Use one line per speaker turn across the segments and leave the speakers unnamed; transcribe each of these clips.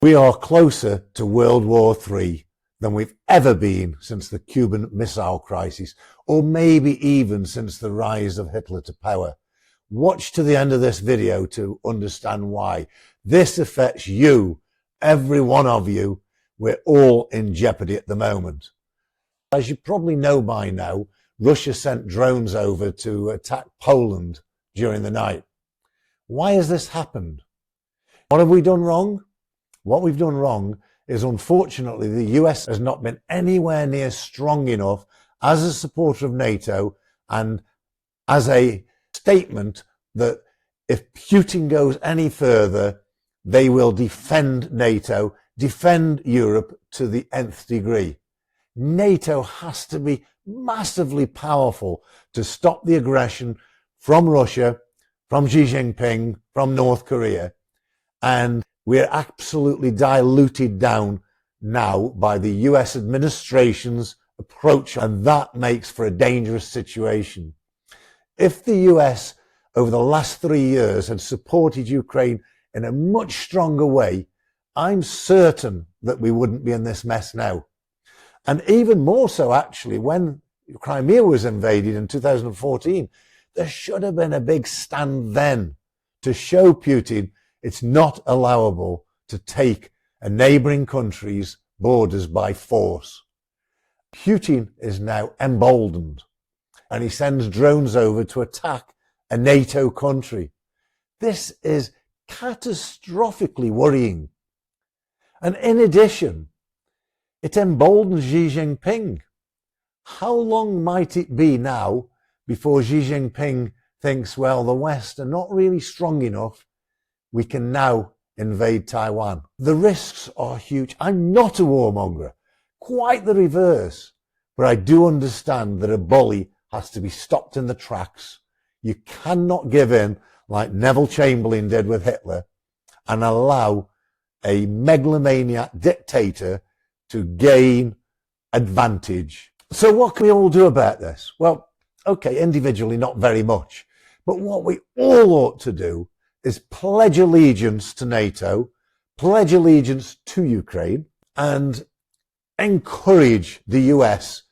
We are closer to World War III than we've ever been since the Cuban Missile Crisis, or maybe even since the rise of Hitler to power. Watch to the end of this video to understand why. This affects you, every one of you. We're all in jeopardy at the moment. As you probably know by now, Russia sent drones over to attack Poland during the night. Why has this happened? What have we done wrong? What we've done wrong is, unfortunately, the US has not been anywhere near strong enough as a supporter of NATO and as a statement that if Putin goes any further, they will defend NATO, defend Europe to the nth degree. NATO has to be massively powerful to stop the aggression from Russia, from Xi Jinping, from North Korea. And we're absolutely diluted down now by the US administration's approach, and that makes for a dangerous situation. If the US over the last 3 years had supported Ukraine in a much stronger way, I'm certain that we wouldn't be in this mess now. And even more so, actually, when Crimea was invaded in 2014, there should have been a big stand then to show Putin it's not allowable to take a neighbouring country's borders by force. Putin is now emboldened, and he sends drones over to attack a NATO country. This is catastrophically worrying. And in addition, it emboldens Xi Jinping. How long might it be now before Xi Jinping thinks, well, the West are not really strong enough, we can now invade Taiwan? The risks are huge. I'm not a warmonger, quite the reverse, but I do understand that a bully has to be stopped in the tracks. You cannot give in like Neville Chamberlain did with Hitler and allow a megalomaniac dictator to gain advantage. So what can we all do about this? Well, okay, individually not very much, but what we all ought to do is pledge allegiance to NATO, pledge allegiance to Ukraine, and encourage the US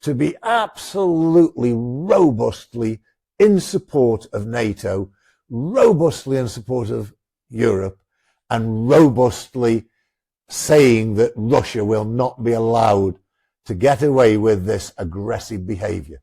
to be absolutely robustly in support of NATO, robustly in support of Europe, and robustly saying that Russia will not be allowed to get away with this aggressive behavior.